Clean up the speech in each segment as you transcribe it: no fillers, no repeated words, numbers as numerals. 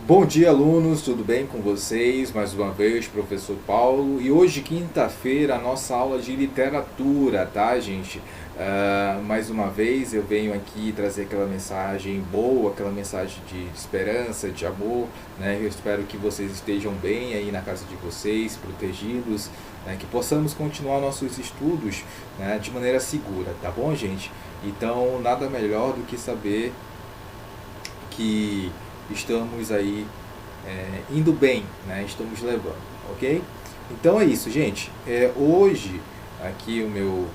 Bom dia, alunos, tudo bem com vocês? Mais uma vez, professor Paulo. E hoje, quinta-feira, a nossa aula de literatura, tá, gente? Mais uma vez, eu venho aqui trazer aquela mensagem boa, aquela mensagem de esperança, de amor, né? Eu espero que vocês estejam bem aí na casa de vocês, protegidos, né? Que possamos continuar nossos estudos, né, de maneira segura, tá bom, gente? Então, nada melhor do que saber que estamos aí indo bem, né? Estamos levando, ok? Então é isso, gente. Hoje, aqui o meu.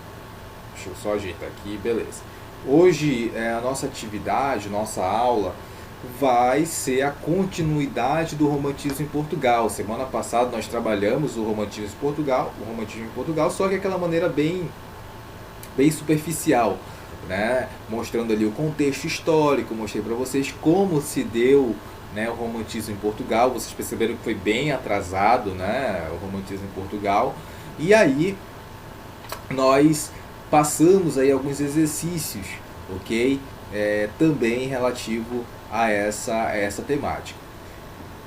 Deixa eu só ajeitar aqui, beleza. Hoje a nossa atividade, nossa aula, vai ser a continuidade do romantismo em Portugal. Semana passada nós trabalhamos o romantismo em Portugal, só que aquela maneira bem superficial, né? Mostrando ali o contexto histórico, mostrei para vocês como se deu, né, o romantismo em Portugal. Vocês perceberam que foi bem atrasado, né, o romantismo em Portugal. E aí nós passamos aí alguns exercícios, ok? Também relativo a essa temática.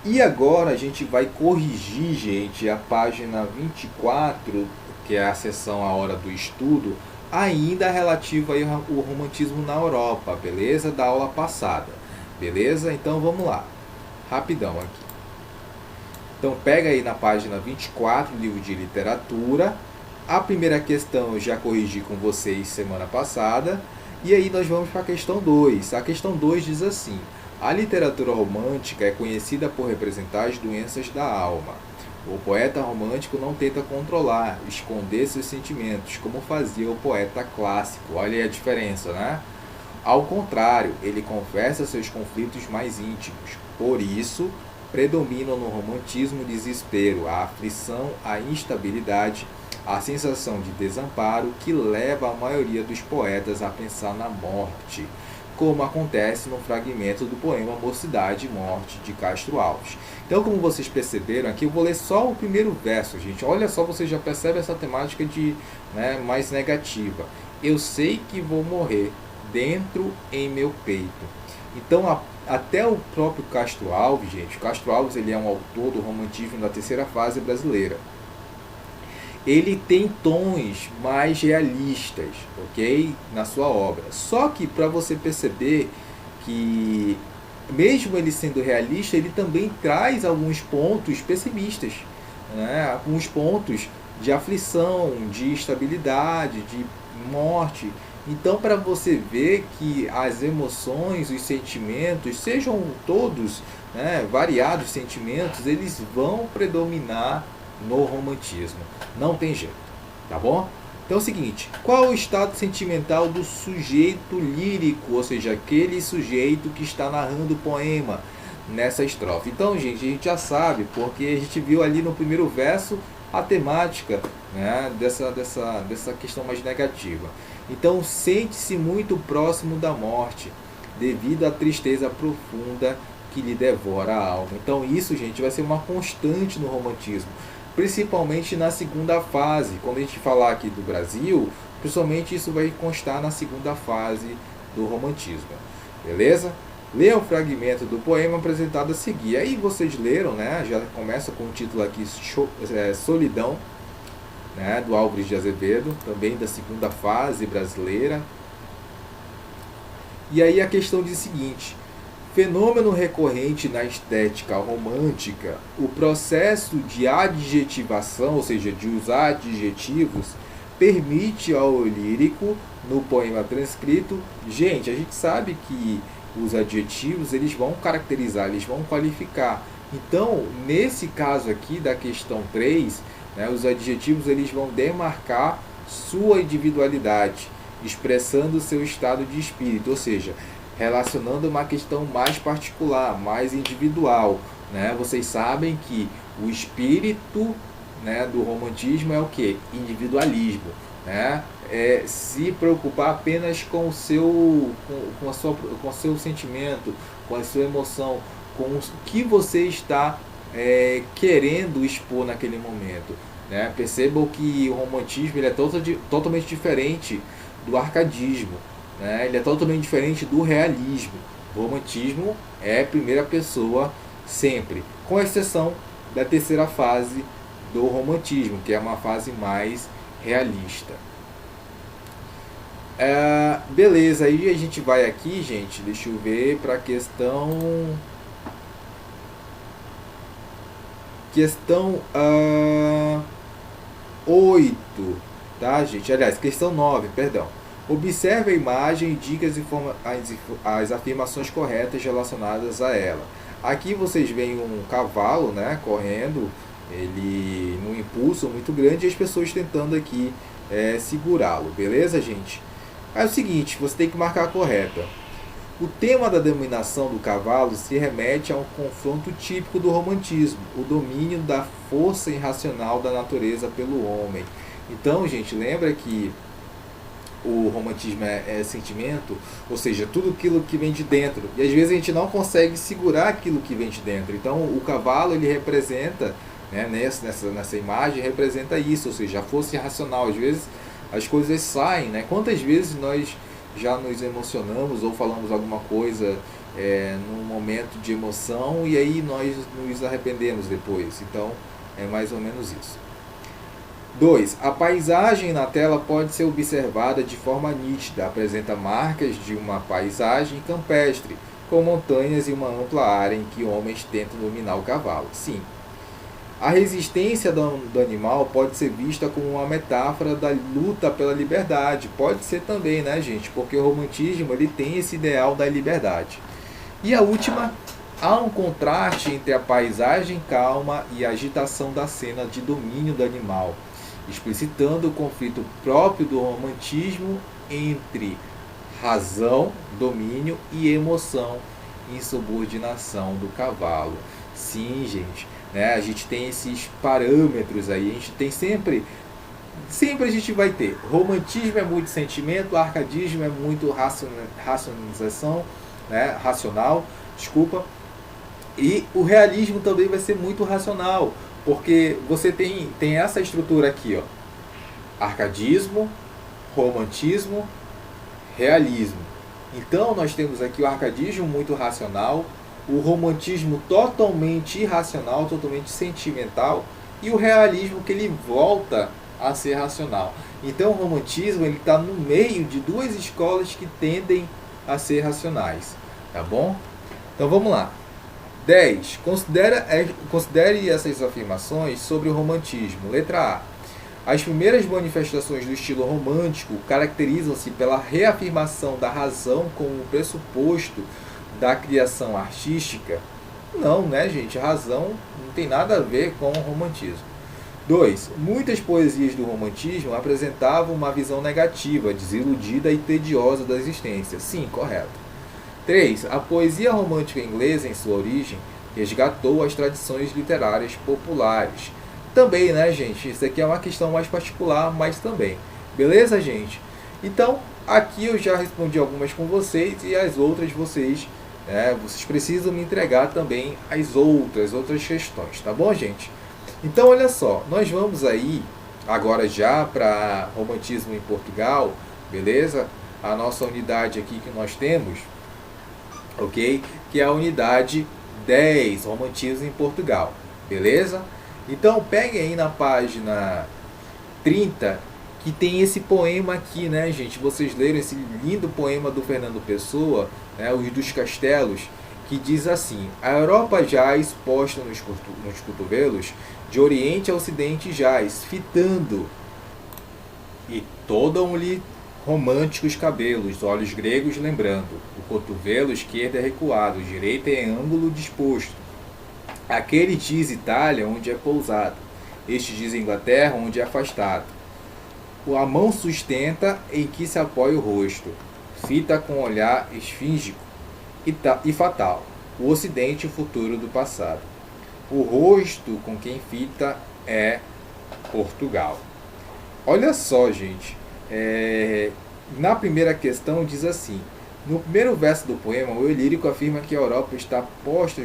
E agora a gente vai corrigir, gente, a página 24, que é a seção A Hora do Estudo, ainda relativa aí ao romantismo na Europa, beleza? Da aula passada, beleza? Então vamos lá, rapidão aqui. Então pega aí na página 24, livro de literatura. A primeira questão eu já corrigi com vocês semana passada. E aí nós vamos para a questão 2. A questão 2 diz assim: a literatura romântica é conhecida por representar as doenças da alma. O poeta romântico não tenta controlar, esconder seus sentimentos, como fazia o poeta clássico. Olha aí a diferença, né? Ao contrário, ele confessa seus conflitos mais íntimos. Por isso, predominam no romantismo o desespero, a aflição, a instabilidade, a sensação de desamparo que leva a maioria dos poetas a pensar na morte, como acontece no fragmento do poema Mocidade e Morte, de Castro Alves. Então, como vocês perceberam aqui, eu vou ler só o primeiro verso, gente. Olha só, você já percebe essa temática de, né, mais negativa. Eu sei que vou morrer dentro em meu peito. Então, até o próprio Castro Alves, gente, o Castro Alves ele é um autor do romantismo da terceira fase brasileira. Ele tem tons mais realistas, ok? Na sua obra. Só que para você perceber que, mesmo ele sendo realista, ele também traz alguns pontos pessimistas, né? Alguns pontos de aflição, de instabilidade, de morte. Então, para você ver que as emoções, os sentimentos, sejam todos, né, variados sentimentos, eles vão predominar no romantismo. Não tem jeito, tá bom? Então é o seguinte: qual é o estado sentimental do sujeito lírico, ou seja, aquele sujeito que está narrando o poema nessa estrofe? Então, gente, a gente já sabe, porque a gente viu ali no primeiro verso a temática, né, dessa questão mais negativa. Então, sente-se muito próximo da morte, devido à tristeza profunda que lhe devora a alma. Então, isso, gente, vai ser uma constante no romantismo, principalmente na segunda fase. Quando a gente falar aqui do Brasil, principalmente isso vai constar na segunda fase do romantismo, beleza? Leia o fragmento do poema apresentado a seguir. Aí vocês leram, né? Já começa com o título aqui, Solidão, né? Do Álvares de Azevedo, também da segunda fase brasileira. E aí a questão diz o seguinte: fenômeno recorrente na estética romântica, o processo de adjetivação, ou seja, de usar adjetivos, permite ao lírico, no poema transcrito, gente, a gente sabe que os adjetivos eles vão caracterizar, eles vão qualificar. Então, nesse caso aqui da questão 3, né, os adjetivos eles vão demarcar sua individualidade, expressando seu estado de espírito, ou seja, relacionando uma questão mais particular, mais individual, né? Vocês sabem que o espírito, né, do romantismo é o que? Individualismo, né? É se preocupar apenas com o seu, com o seu sentimento, com a sua emoção, com o que você está querendo expor naquele momento, né? Percebam que o romantismo ele é totalmente diferente do arcadismo, né? Ele é totalmente diferente do realismo. O romantismo é primeira pessoa sempre, com exceção da terceira fase do romantismo, que é uma fase mais realista. Beleza, aí a gente vai aqui, gente, deixa eu ver, para a questão 8, tá, gente? Aliás, questão 9, perdão. Observe a imagem e diga as afirmações corretas relacionadas a ela. Aqui vocês veem um cavalo, né, correndo, ele num impulso muito grande, e as pessoas tentando aqui segurá-lo, beleza, gente? É o seguinte, você tem que marcar a correta. O tema da dominação do cavalo se remete a um confronto típico do romantismo, o domínio da força irracional da natureza pelo homem. Então, gente, lembra que o romantismo é sentimento, ou seja, tudo aquilo que vem de dentro. E às vezes a gente não consegue segurar aquilo que vem de dentro. Então, o cavalo, ele representa, né, nessa imagem, representa isso, ou seja, a força irracional. Às vezes as coisas saem, né? Quantas vezes nós já nos emocionamos ou falamos alguma coisa num momento de emoção e aí nós nos arrependemos depois. Então, é mais ou menos isso. 2. A paisagem na tela pode ser observada de forma nítida. Apresenta marcas de uma paisagem campestre, com montanhas e uma ampla área em que homens tentam dominar o cavalo. Sim. A resistência do animal pode ser vista como uma metáfora da luta pela liberdade. Pode ser também, né, gente? Porque o romantismo, ele tem esse ideal da liberdade. E a última, há um contraste entre a paisagem calma e a agitação da cena de domínio do animal, explicitando o conflito próprio do romantismo entre razão, domínio e emoção, insubordinação do cavalo. Sim, gente. A gente tem esses parâmetros aí, a gente tem sempre a gente vai ter. Romantismo é muito sentimento, arcadismo é muito racionalização, né? Racional, desculpa. E o realismo também vai ser muito racional, porque você tem essa estrutura aqui, ó. Arcadismo, romantismo, realismo. Então nós temos aqui o arcadismo muito racional, o romantismo totalmente irracional, totalmente sentimental, e o realismo que ele volta a ser racional. Então o romantismo está no meio de duas escolas que tendem a ser racionais, tá bom? Então vamos lá. 10. Considere essas afirmações sobre o romantismo. Letra A. As primeiras manifestações do estilo romântico caracterizam-se pela reafirmação da razão como pressuposto da criação artística. Não, né, gente? A razão não tem nada a ver com o romantismo. 2. Muitas poesias do romantismo apresentavam uma visão negativa, desiludida e tediosa da existência. Sim, correto. 3. A poesia romântica inglesa, em sua origem, resgatou as tradições literárias populares. Também, né, gente? Isso aqui é uma questão mais particular, mas também. Beleza, gente? Então, aqui eu já respondi algumas com vocês e as outras vocês precisam me entregar também as outras questões, tá bom, gente? Então, olha só, nós vamos aí agora já para romantismo em Portugal, beleza? A nossa unidade aqui que nós temos, ok? Que é a unidade 10, romantismo em Portugal, beleza? Então, peguem aí na página 30, que tem esse poema aqui, né, gente? Vocês leram esse lindo poema do Fernando Pessoa, né, Os dos Castelos, que diz assim: a Europa jaz, posta nos cotovelos, de oriente a ocidente jaz, fitando, e todam-lhe românticos cabelos, olhos gregos lembrando, o cotovelo esquerdo é recuado, o direito é em ângulo disposto. Aquele diz Itália, onde é pousado, este diz Inglaterra, onde é afastado. A mão sustenta em que se apoia o rosto, fita com olhar esfíngico e fatal, o ocidente e o futuro do passado. O rosto com quem fita é Portugal. Olha só, gente, na primeira questão diz assim: no primeiro verso do poema, o eu lírico afirma que a Europa está posta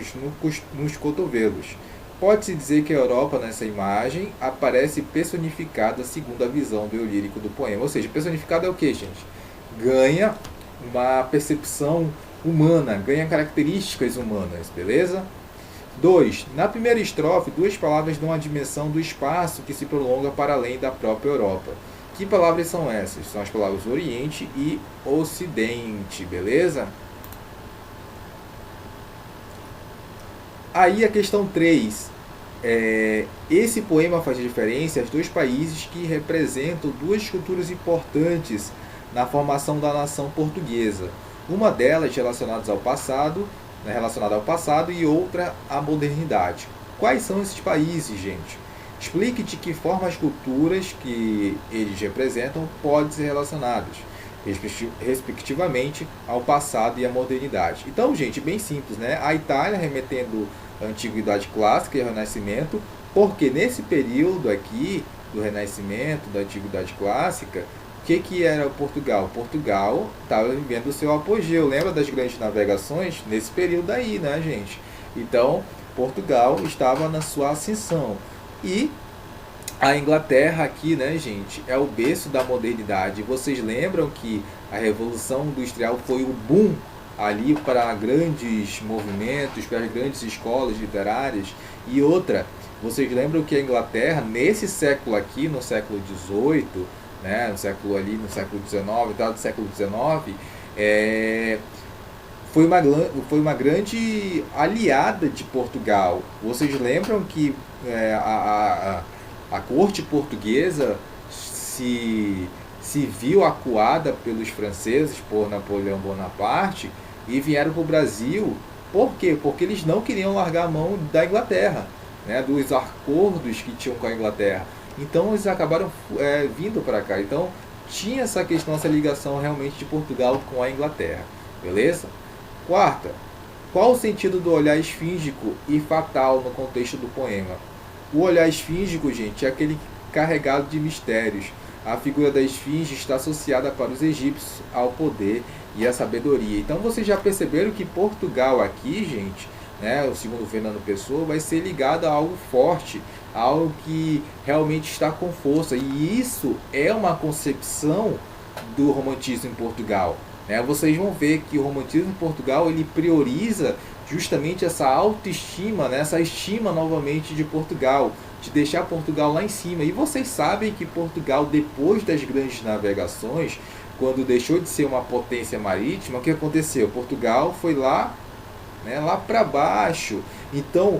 nos cotovelos. Pode-se dizer que a Europa, nessa imagem, aparece personificada segundo a visão do eu lírico do poema. Ou seja, personificada é o que, gente? Ganha uma percepção humana, ganha características humanas, beleza? 2. Na primeira estrofe, duas palavras dão a dimensão do espaço que se prolonga para além da própria Europa. Que palavras são essas? São as palavras Oriente e Ocidente, beleza? Aí a questão 3. Esse poema faz referência aos dois países que representam duas culturas importantes na formação da nação portuguesa. Uma delas relacionada ao passado e outra à modernidade. Quais são esses países, gente? Explique de que forma as culturas que eles representam podem ser relacionadas, respectivamente, ao passado e à modernidade. Então, gente, bem simples, né? A Itália remetendo à Antiguidade Clássica e ao Renascimento, porque nesse período aqui, do Renascimento, da Antiguidade Clássica, o que era Portugal? Portugal estava vivendo o seu apogeu. Lembra das grandes navegações? Nesse período aí, né, gente? Então, Portugal estava na sua ascensão. E a Inglaterra aqui, né, gente, é o berço da modernidade. Vocês lembram que a Revolução Industrial foi o boom ali para grandes movimentos, para as grandes escolas literárias? E outra, vocês lembram que a Inglaterra, nesse século aqui, no século XVIII, né, no século XIX, do século XIX, foi uma grande aliada de Portugal. Vocês lembram que a corte portuguesa se viu acuada pelos franceses, por Napoleão Bonaparte, e vieram para o Brasil. Por quê? Porque eles não queriam largar a mão da Inglaterra, né, dos acordos que tinham com a Inglaterra. Então eles acabaram vindo para cá. Então tinha essa questão, essa ligação realmente de Portugal com a Inglaterra. Beleza? Quarta, qual o sentido do olhar esfíngico e fatal no contexto do poema? O olhar esfíngico, gente, é aquele carregado de mistérios. A figura da esfinge está associada para os egípcios ao poder e à sabedoria. Então vocês já perceberam que Portugal aqui, gente, né, o segundo Fernando Pessoa, vai ser ligado a algo forte, a algo que realmente está com força. E isso é uma concepção do romantismo em Portugal. Né? Vocês vão ver que o romantismo em Portugal ele prioriza justamente essa autoestima, né? Essa estima novamente de Portugal, de deixar Portugal lá em cima. E vocês sabem que Portugal, depois das grandes navegações, quando deixou de ser uma potência marítima, o que aconteceu? Portugal foi lá, né, lá para baixo. Então,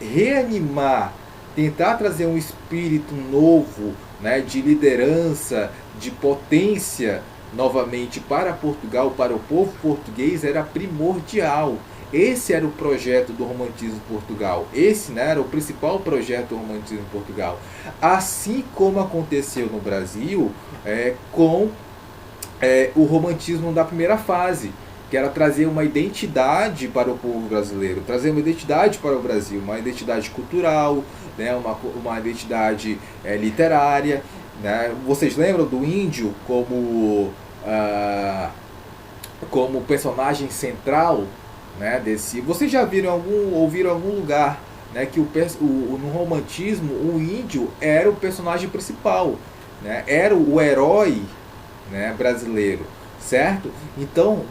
reanimar, tentar trazer um espírito novo, né, de liderança, de potência, novamente para Portugal, para o povo português, era primordial. Esse era o projeto do romantismo em Portugal. Esse, né, era o principal projeto do romantismo em Portugal. Assim como aconteceu no Brasil com o romantismo da primeira fase, que era trazer uma identidade para o povo brasileiro, trazer uma identidade para o Brasil, uma identidade cultural, né, uma identidade literária. Né? Vocês lembram do índio como personagem central, né, desse? Vocês já ouviram em algum lugar, né, que no romantismo o índio era o personagem principal, né, era o herói, né, brasileiro, certo? Então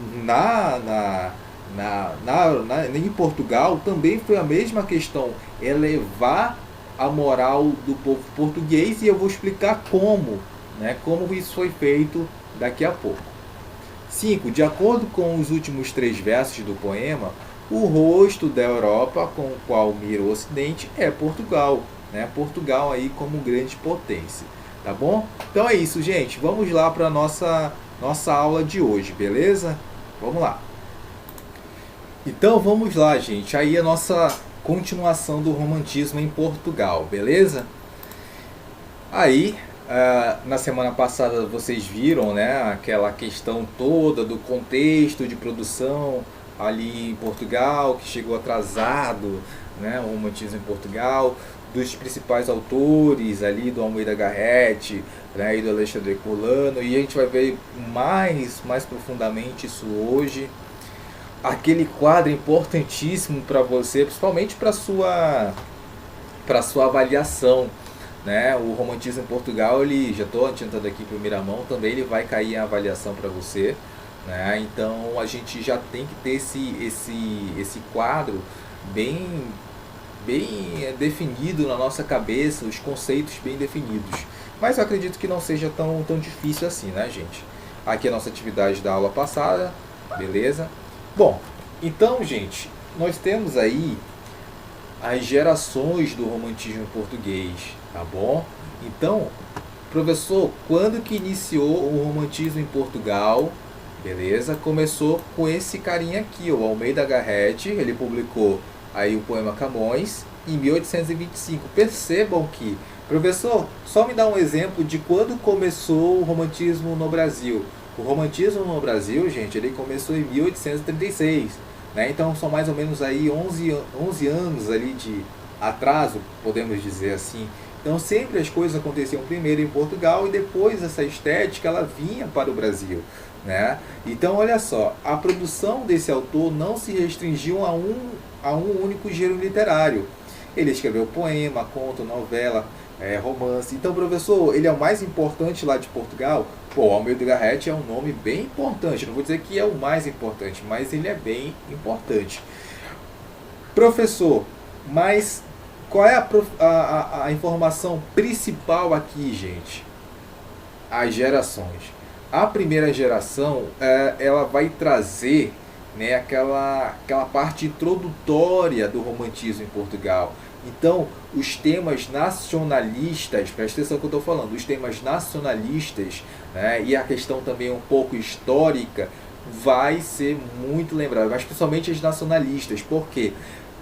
em Portugal também foi a mesma questão, elevar a moral do povo português, e eu vou explicar como, né, como isso foi feito daqui a pouco. 5. De acordo com os últimos 3 versos do poema, o rosto da Europa com o qual mira o Ocidente é Portugal, né? Portugal aí como grande potência, tá bom? Então é isso, gente. Vamos lá para a nossa aula de hoje, beleza? Vamos lá. Então vamos lá, gente. Aí a nossa continuação do romantismo em Portugal, beleza? Aí, na semana passada vocês viram, né, aquela questão toda do contexto de produção ali em Portugal, que chegou atrasado, né, o romantismo em Portugal, dos principais autores ali, do Almeida Garrett, né, e do Alexandre Herculano, e a gente vai ver mais profundamente isso hoje. Aquele quadro importantíssimo para você, principalmente para sua avaliação, né? O romantismo em Portugal, ele, já estou adiantando aqui em primeira mão, também ele vai cair em avaliação para você, né? Então a gente já tem que ter esse quadro bem, bem definido na nossa cabeça, os conceitos bem definidos. Mas eu acredito que não seja tão difícil assim, né, gente? Aqui é a nossa atividade da aula passada, beleza? Bom, então, gente, nós temos aí as gerações do romantismo português, tá bom? Então, professor, quando que iniciou o romantismo em Portugal? Beleza? Começou com esse carinha aqui, o Almeida Garrett. Ele publicou aí o poema Camões em 1825. Percebam que, professor, só me dá um exemplo de quando começou o romantismo no Brasil. O romantismo no Brasil, gente, ele começou em 1836, né? Então são mais ou menos aí 11 anos ali de atraso, podemos dizer assim. Então sempre as coisas aconteciam primeiro em Portugal e depois essa estética ela vinha para o Brasil, né? Então olha só, a produção desse autor não se restringiu a um único gênero literário. Ele escreveu poema, conto, novela, romance. Então, professor, ele é o mais importante lá de Portugal? Pô, Almeida Garrett é um nome bem importante. Não vou dizer que é o mais importante, mas ele é bem importante. Professor, mas qual é a informação principal aqui, gente? As gerações. A primeira geração, ela vai trazer, né, aquela parte introdutória do romantismo em Portugal. Então, os temas nacionalistas, presta atenção que eu estou falando, os temas nacionalistas, né, e a questão também um pouco histórica, vai ser muito lembrado, mas principalmente as nacionalistas, porque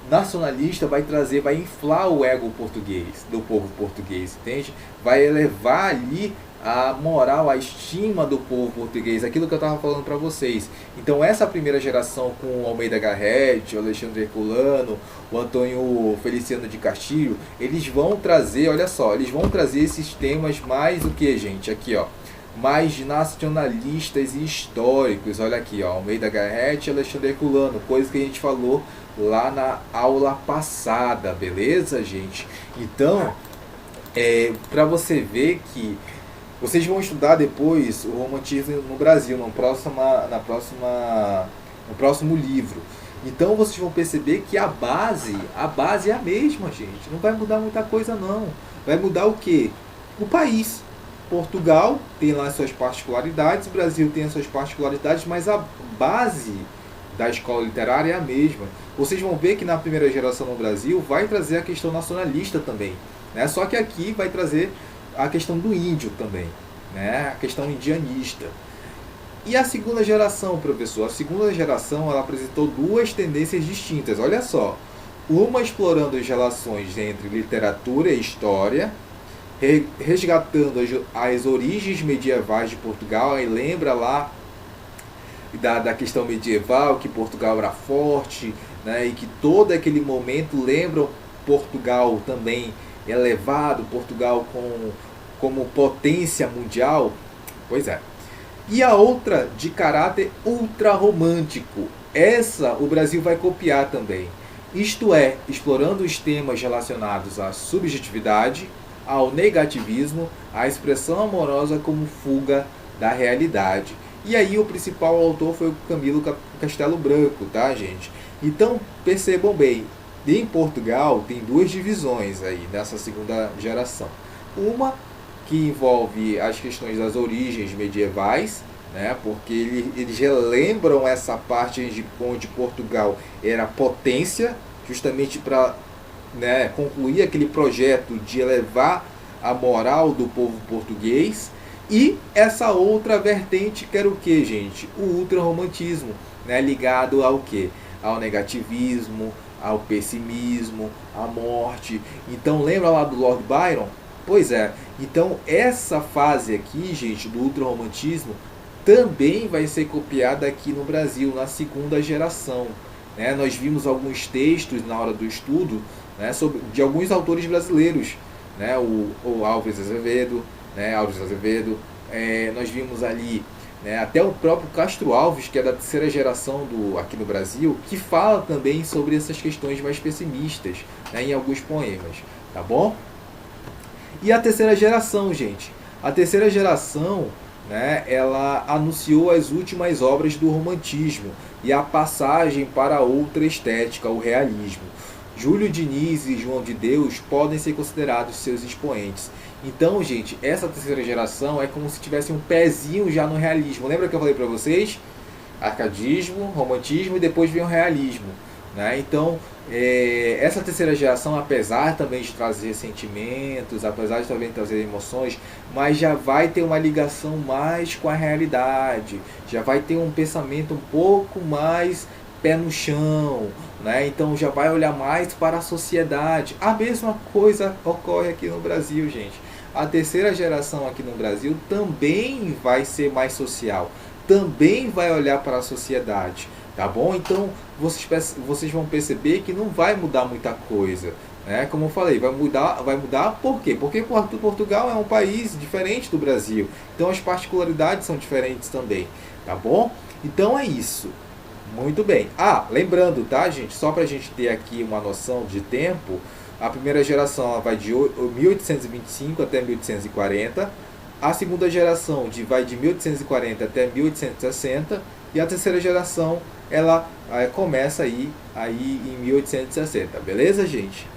nacionalista vai trazer, vai inflar o ego português, do povo português, entende? Vai elevar ali a moral, a estima do povo português, aquilo que eu estava falando para vocês. Então essa primeira geração com o Almeida Garrett, o Alexandre Herculano, o Antônio Feliciano de Castilho, eles vão trazer, olha só, eles vão trazer esses temas mais o que, gente? Aqui, ó, mais nacionalistas e históricos. Olha aqui, ó, Almeida Garrett e Alexandre Herculano, coisa que a gente falou lá na aula passada, beleza, gente? Então, para você ver que vocês vão estudar depois o romantismo no Brasil, no próximo livro. Então vocês vão perceber que a base é a mesma, gente. Não vai mudar muita coisa, não. Vai mudar o quê? O país. Portugal tem lá as suas particularidades, o Brasil tem as suas particularidades, mas a base da escola literária é a mesma. Vocês vão ver que na primeira geração no Brasil vai trazer a questão nacionalista também, né? Só que aqui vai trazer a questão do índio também, né? A questão indianista. E a segunda geração, professor? A segunda geração ela apresentou duas tendências distintas. Olha só, uma explorando as relações entre literatura e história, resgatando as origens medievais de Portugal. E lembra lá da questão medieval, que Portugal era forte, né? E que todo aquele momento lembra Portugal também elevado, Portugal como potência mundial. Pois é. E a outra de caráter ultrarromântico. Essa o Brasil vai copiar também. Isto é, explorando os temas relacionados à subjetividade, ao negativismo, à expressão amorosa como fuga da realidade. E aí o principal autor foi o Camilo Castelo Branco, tá, gente? Então, percebam bem, em Portugal tem duas divisões aí nessa segunda geração. Uma que envolve as questões das origens medievais, né, porque eles relembram essa parte onde Portugal era potência, justamente para, né, concluir aquele projeto de elevar a moral do povo português. E essa outra vertente que era o que, gente? O ultrarromantismo, né, ligado ao que? Ao negativismo, ao pessimismo, à morte. Então lembra lá do Lord Byron? Pois é, então essa fase aqui, gente, do ultrarromantismo também vai ser copiada aqui no Brasil, na segunda geração, né? Nós vimos alguns textos na hora do estudo, né, de alguns autores brasileiros, né? O Álvares Azevedo, né? Nós vimos ali, né, até o próprio Castro Alves, que é da terceira geração aqui no Brasil, que fala também sobre essas questões mais pessimistas, né, em alguns poemas, tá bom? E a terceira geração, gente. A terceira geração, né, ela anunciou as últimas obras do romantismo e a passagem para outra estética, o realismo. Júlio Diniz e João de Deus podem ser considerados seus expoentes. Então, gente, essa terceira geração é como se tivesse um pezinho já no realismo. Lembra que eu falei para vocês? Arcadismo, romantismo e depois vem o realismo, né? Então, essa terceira geração, apesar também de trazer sentimentos, apesar de também trazer emoções, mas já vai ter uma ligação mais com a realidade, já vai ter um pensamento um pouco mais pé no chão, né? Então já vai olhar mais para a sociedade. A mesma coisa ocorre aqui no Brasil, gente. A terceira geração aqui no Brasil também vai ser mais social, também vai olhar para a sociedade, tá bom? Então vocês vão perceber que não vai mudar muita coisa, né? Como eu falei, vai mudar por quê? Porque Portugal é um país diferente do Brasil, então as particularidades são diferentes também, tá bom? Então é isso. Muito bem. Lembrando, tá, gente? Só para a gente ter aqui uma noção de tempo, a primeira geração ela vai de 1825 até 1840, a segunda geração vai de 1840 até 1860 e a terceira geração ela começa aí em 1860, beleza, gente?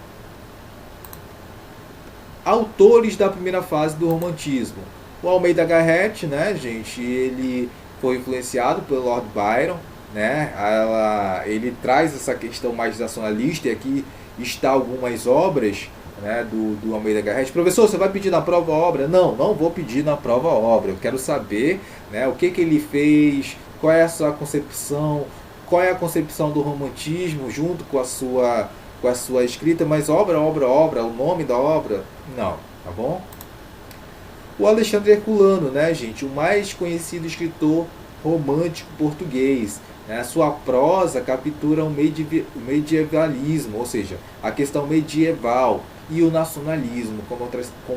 Autores da primeira fase do romantismo. O Almeida Garrett, né, gente, ele foi influenciado pelo Lord Byron, né? Ele traz essa questão mais nacionalista, e aqui está algumas obras, né, do Almeida Garrett. Professor, você vai pedir na prova a obra? Não vou pedir na prova a obra. Eu quero saber, né, o que ele fez, qual é a sua concepção, qual é a concepção do romantismo junto com a sua escrita, mas obra, o nome da obra, não, tá bom? O Alexandre Herculano, né, gente, o mais conhecido escritor romântico português. Sua prosa captura o medievalismo, ou seja, a questão medieval, e o nacionalismo, como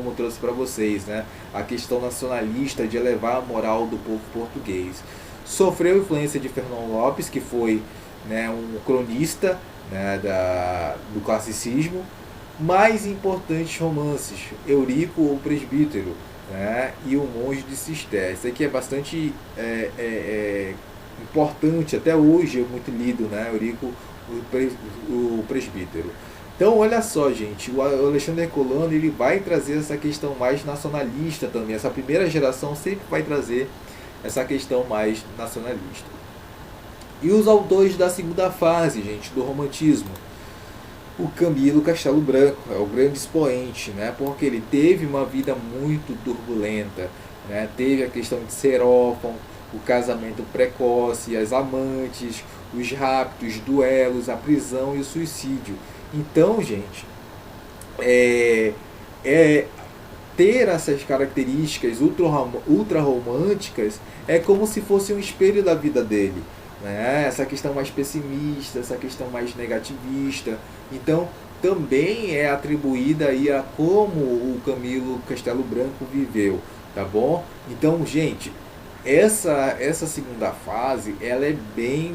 eu trouxe para vocês, né? A questão nacionalista de elevar a moral do povo português. Sofreu influência de Fernão Lopes, que foi, né, um cronista, né, do classicismo. Mais importantes romances: Eurico, o Presbítero, né, e o Monge de Cister. Isso aqui é bastante importante, até hoje é muito lido, né? Eurico, o Presbítero. Então, olha só, gente, o Alexandre Herculano ele vai trazer essa questão mais nacionalista também. Essa primeira geração sempre vai trazer essa questão mais nacionalista. E os autores da segunda fase, gente, do romantismo. O Camilo Castelo Branco é o grande expoente, né? Porque ele teve uma vida muito turbulenta, né? Teve a questão de ser órfão, o casamento precoce, as amantes, os raptos, duelos, a prisão e o suicídio. Então, gente, ter essas características ultra românticas é como se fosse um espelho da vida dele, né? Essa questão mais pessimista, essa questão mais negativista. Então, também é atribuída aí a como o Camilo Castelo Branco viveu, tá bom? Então, gente, essa segunda fase ela é bem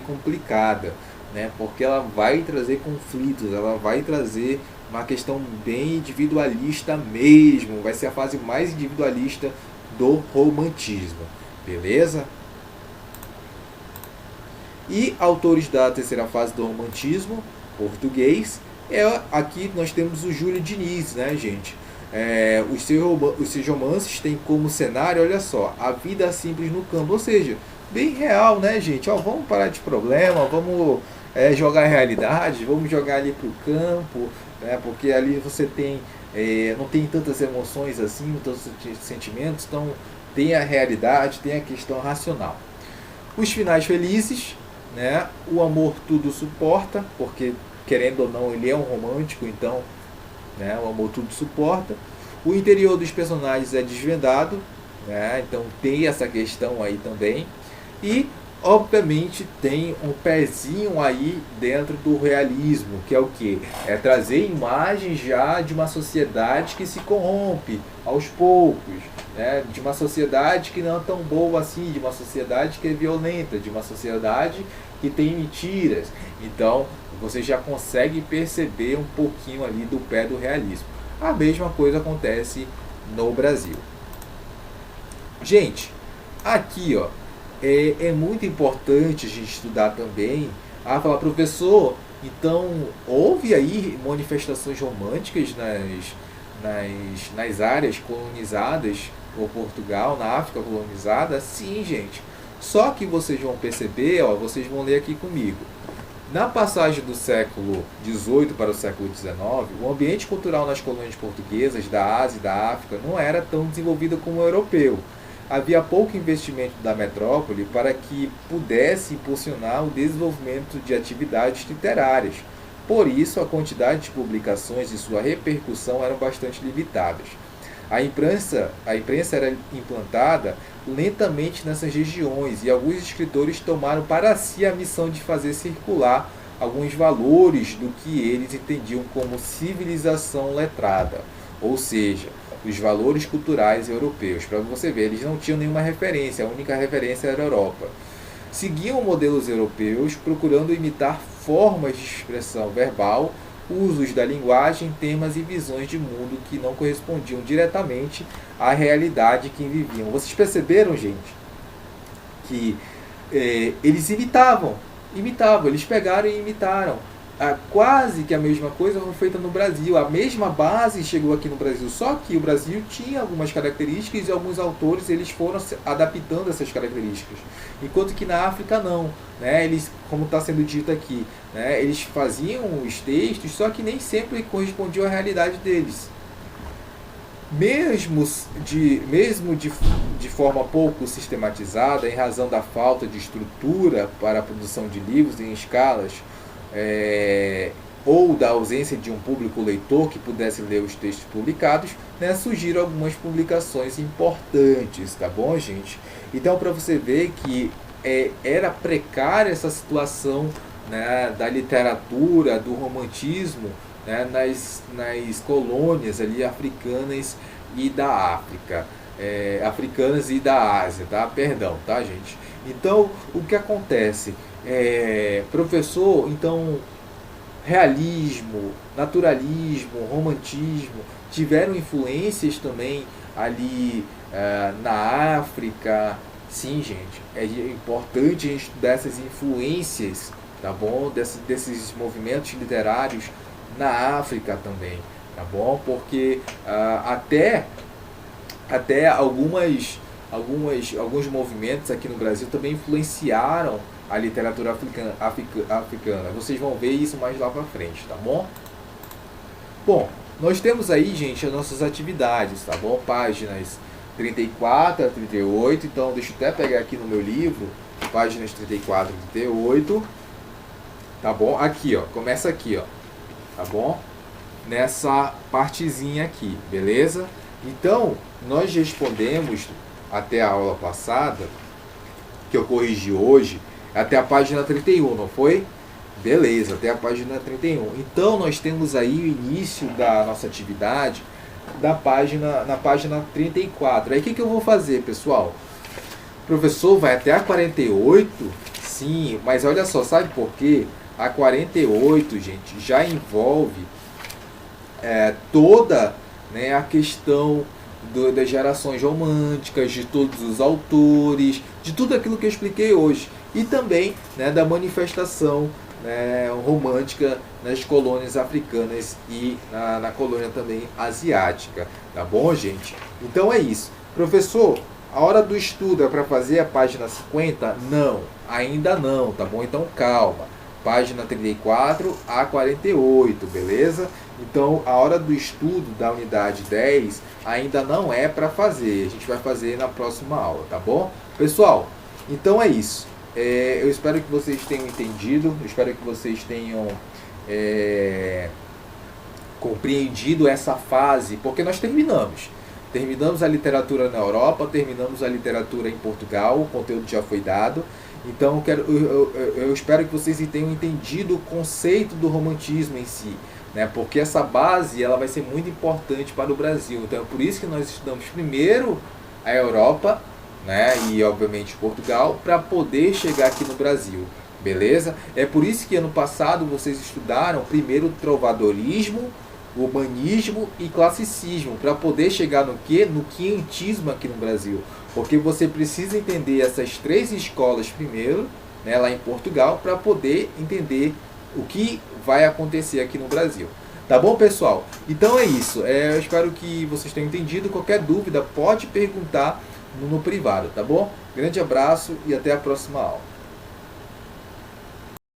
complicada, né? Porque ela vai trazer conflitos, ela vai trazer uma questão bem individualista mesmo, vai ser a fase mais individualista do romantismo, beleza? E autores da terceira fase do romantismo português, aqui nós temos o Júlio Diniz, né, gente? Os seus romances têm como cenário, olha só, a vida simples no campo, ou seja, bem real, né, gente? Vamos parar de problema, vamos jogar a realidade, vamos jogar ali para o campo, né, porque ali você não tem tantas emoções assim, tantos sentimentos, então tem a realidade, tem a questão racional. Os finais felizes, né? O amor tudo suporta, porque querendo ou não ele é um romântico, então, né, o amor tudo suporta. O interior dos personagens é desvendado, né, então tem essa questão aí também. E obviamente tem um pezinho aí dentro do realismo, que é o que? É trazer imagens já de uma sociedade que se corrompe aos poucos, né? De uma sociedade que não é tão boa assim, de uma sociedade que é violenta, de uma sociedade que tem mentiras. Então você já consegue perceber um pouquinho ali do pé do realismo. A mesma coisa acontece no Brasil. Gente, aqui, ó, é muito importante a gente estudar também. Ah, falar, professor, então houve aí manifestações românticas nas áreas colonizadas por Portugal, na África colonizada? Sim, gente. Só que vocês vão perceber, ó, vocês vão ler aqui comigo. Na passagem do século XVIII para o século XIX, o ambiente cultural nas colônias portuguesas da Ásia e da África não era tão desenvolvido como o europeu. Havia pouco investimento da metrópole para que pudesse impulsionar o desenvolvimento de atividades literárias. Por isso, a quantidade de publicações e sua repercussão eram bastante limitadas. A imprensa era implantada lentamente nessas regiões e alguns escritores tomaram para si a missão de fazer circular alguns valores do que eles entendiam como civilização letrada, ou seja, os valores culturais europeus. Para você ver, eles não tinham nenhuma referência, a única referência era a Europa. Seguiam modelos europeus, procurando imitar formas de expressão verbal, usos da linguagem, temas e visões de mundo que não correspondiam diretamente à realidade que viviam. Vocês perceberam, gente, que eles imitavam, eles pegaram e imitaram. Quase que a mesma coisa foi feita no Brasil. A mesma base chegou aqui no Brasil, só que o Brasil tinha algumas características e alguns autores eles foram adaptando essas características, enquanto que na África não, né? Eles, como está sendo dito aqui, né? Eles faziam os textos, só que nem sempre correspondiam à realidade deles. Mesmo de forma pouco sistematizada, em razão da falta de estrutura para a produção de livros em escalas, ou da ausência de um público leitor que pudesse ler os textos publicados, né, surgiram algumas publicações importantes, tá bom, gente? Então, para você ver que era precária essa situação, né, da literatura, do romantismo, né, nas colônias ali africanas e da África, africanas e da Ásia, tá? Perdão, tá, gente? Então, o que acontece? Professor, então, realismo, naturalismo, romantismo tiveram influências também ali na África. Sim, gente, é importante a gente estudar essas influências, tá bom? Desses movimentos literários na África também, tá bom? Porque até alguns movimentos aqui no Brasil também influenciaram a literatura africana. Vocês vão ver isso mais lá pra frente, tá bom? Bom, nós temos aí, gente, as nossas atividades, tá bom? Páginas 34 a 38, então deixa eu até pegar aqui no meu livro, páginas 34 e 38, tá bom? Aqui, ó, começa aqui, ó, tá bom? Nessa partezinha aqui, beleza? Então, nós respondemos até a aula passada, que eu corrigi hoje, até a página 31, não foi? Beleza, até a página 31. Então, nós temos aí o início da nossa atividade na página 34. Aí, o que eu vou fazer, pessoal? O professor vai até a 48? Sim, mas olha só, sabe por quê? A 48, gente, já envolve toda, né, a questão das gerações românticas, de todos os autores, de tudo aquilo que eu expliquei hoje. E também, né, da manifestação, né, romântica nas colônias africanas e na colônia também asiática. Tá bom, gente? Então é isso. Professor, a hora do estudo é para fazer a página 50? Não, ainda não, tá bom? Então calma. Página 34 a 48, beleza? Então, a hora do estudo da unidade 10 ainda não é para fazer. A gente vai fazer na próxima aula, tá bom? Pessoal, então é isso. Eu espero que vocês tenham entendido. Eu espero que vocês tenham compreendido essa fase, porque nós terminamos. Terminamos a literatura na Europa, terminamos a literatura em Portugal, o conteúdo já foi dado. Então eu espero que vocês tenham entendido o conceito do romantismo em si, né? Porque essa base ela vai ser muito importante para o Brasil. Então é por isso que nós estudamos primeiro a Europa, né? E obviamente Portugal, para poder chegar aqui no Brasil, beleza? É por isso que ano passado vocês estudaram primeiro trovadorismo, humanismo e classicismo, para poder chegar no quê? No quinhentismo aqui no Brasil. Porque você precisa entender essas 3 escolas primeiro, né, lá em Portugal, para poder entender o que vai acontecer aqui no Brasil. Tá bom, pessoal? Então é isso. Eu espero que vocês tenham entendido. Qualquer dúvida pode perguntar no privado, tá bom? Grande abraço e até a próxima aula.